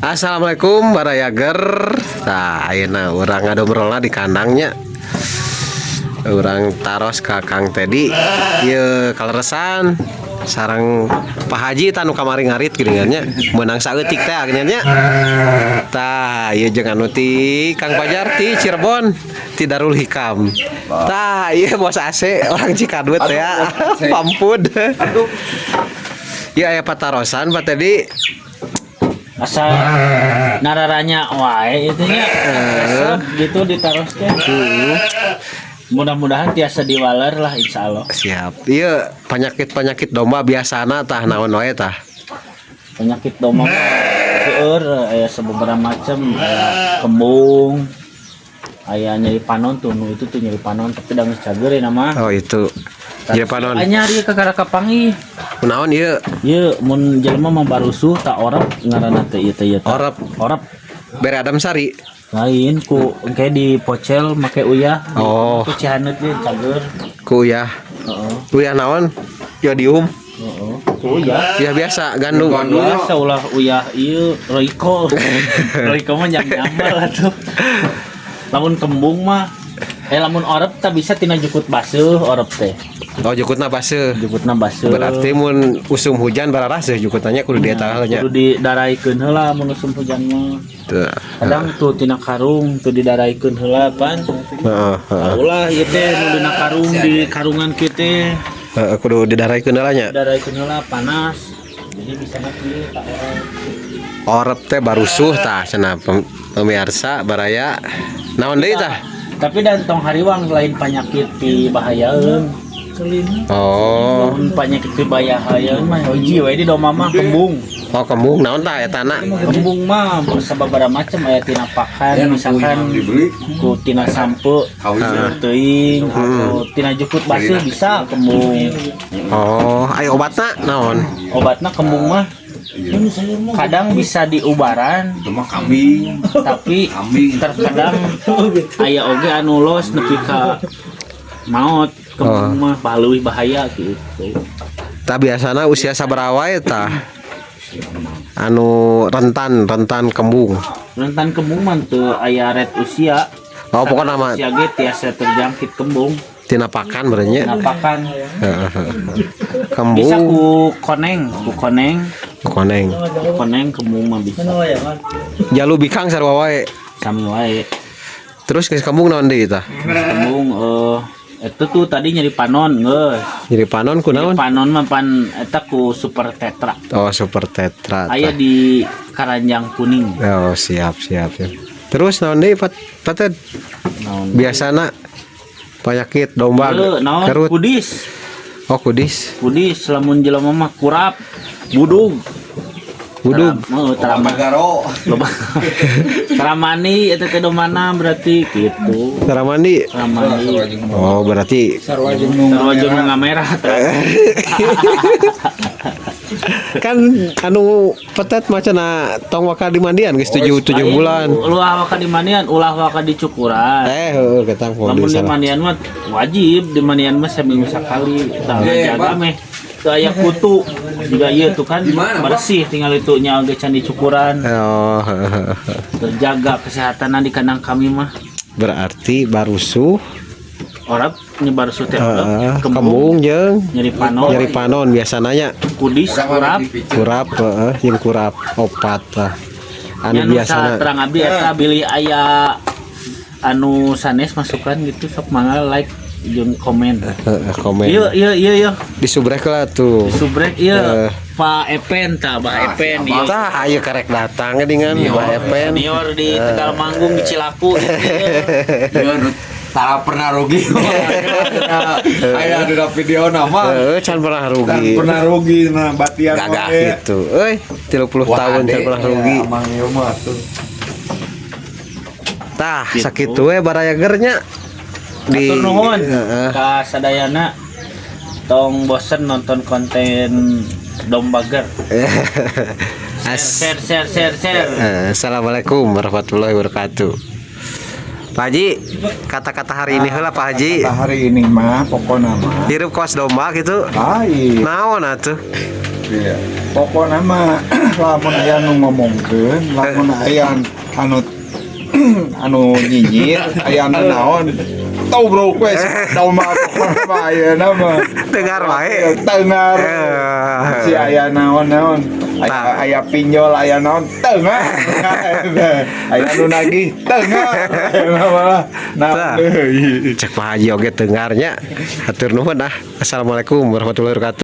Assalamualaikum barayager. Tah ayeuna urang ngadomrolna di kandangnya. Urang taros ka Kang Tedi ieu kaleresan sareng Pak Haji tanu kamari ngarit geuningannya meunang saeutik teh akhirnya. Tah ieu jeung anu ti Kang Pajar ti Cirebon ti Darul Hikam. Tah ieu bos AC orang Cikadut ya. Pampud. Ieu aya patarosan Pak Tedi. Asal nararanya wae itu nya gitu ditaros teh. Mudah-mudahan tiasa diwaler lah insyaallah. Siap. Ieu penyakit domba biasana tah naon wae tah? Penyakit domba mah seueur aya sababaraha macam, aya kembung, aya nyeri panon tuh itu tuh nyeri panon tapi da geus cager nama. Oh itu. Nyeri panon. Anyar ieu kakara kapangi. Kunaon ieu? Ieu mun jelema mah barusuh tak orep ngaranna teh ieu teh. Orep. Bere Adam Sari. Lain ku engke di pocel make uyah. Oh. Ku cihaneut ge cager. Ku uyah. Heeh. Uyah naon? Yodium. Heeh. Ku uyah. Uyah biasa gandum. Biasa ulah uyah ieu Royco. Royco mah jang nyambal atuh. Lamun kembung mah lamun orep tak bisa tina jukut baseuh orep teh. Oh jukutna baseuh. Jukutna baseuh. Berarti mun usum hujan bararaseuh jukutanya kudu di eta nya. Kudu didaraikeun heula mun usum hujan mah. Kadang tuh tina karung tuh didaraikeun heula pan. Heeh, heeh. Ulah ieu teh nu dina karung di karungan kieu teh. Heeh, kudu didaraikeun heula nya. Didaraikeun heula panas. Jadi bisa kieu tak Orep teh barusuh tah cenah pemirsa baraya. Naon deui tah? Tapi dan tong hariwang lain penyakit ti bahayaeun. Oh. Lamun penyakit ti bahayaeun mah hiji we di domba mah kembung. Oh kembung naon tah etana? Kembung mah sababaraha macam aya tina pakan misalkan ku tina sampe teuing atau tina jukut baseuh bisa kembung. Oh, aya obatna naon? Obatna kembung mah kadang bisa diubaran kambing tapi terkadang aya oge anu los nepi ka maot kembung mah leuwih bahaya gitu. Tah biasana usia sabaraha wae tah? Anu rentan kembung. Rentan kembung mah teu aya red usia. Oh pokokna mah usia ge tiasa terjangkit kembung. tina pakan berenya. Tina pakan. Kembung. Bisa ku koneng. Koneng kembung mah bisa. Jalu bikang sarua wae. Sami wae. Terus geus kembung naon deui tah? Kembung itu tuh tadi nyeri panon geus. Nyeri panon ku naon? Panon mah pan eta ku super tetra. Oh super tetra. Aya di karanjang kuning. Oh siap. Terus naon deui Patet? Biasana penyakit domba kerut. Kudis. Oh kudis. Kudis lamun jelema mah kurap, budug. Taramagaro. Taramani eta teh domana berarti gitu. Taramandi. Oh berarti Sarwajeng ngamerah. Kan anu Petet macana tong waka di mandian geus 7 bulan. Ulah waka di mandian, ulah waka di cukuran. Heuh ketang lamun di mandian mah wajib di mandian mah seminggu sekali. Tah jaga meh teu aya kutu. Juga ieu tuh kan bersih tinggal itu nya oge can di cukuran. Oh. Terjaga kesehatan di kandang kami mah. Berarti barusuh orap nyebar sute kembung jeung nyeri panon biasanya kudis kurap jeung kurap opat lah anu biasana terang abdi eta bili aya anu sanes masukkan gitu sok mangga like jeung komen iya disubrek lah tuh disubrek iya Pak Epen tah Pak Epen ieu tah ayo karek datang dengan Pak Epen senior di Tegal Manggung di Cilaku tak pernah rugi. Aya ada video nama. Can pernah rugi. Nah batian gagah gitu. 30 tahun can pernah rugi. Amang ieu mah tuh. Tah sakitu we barayagernya di nuhun ka sadayana tong bosen nonton konten dombager. Share. Assalamualaikum warahmatullahi wabarakatuh. Pak Haji, kata-kata hari ini heula Pak Haji. Kata hari ini mah pokokna mah hirup kos domba gitu. Lain. Naon atuh? Iya. Pokoknya mah lamun aya nu ngomongkeun, lamun aya anu anu nyinyir, aya anu naon. Tau bro wes tau mah pokona ayeuna mah. Dengar wae. Tengar. Si aya naon-naon. Aya pinjol aya naon tengah. Aya nu nagih tengah. Nah, Cek Pak Haji oge teungarnya. Hatur nuhun ah. Assalamualaikum warahmatullahi wabarakatuh.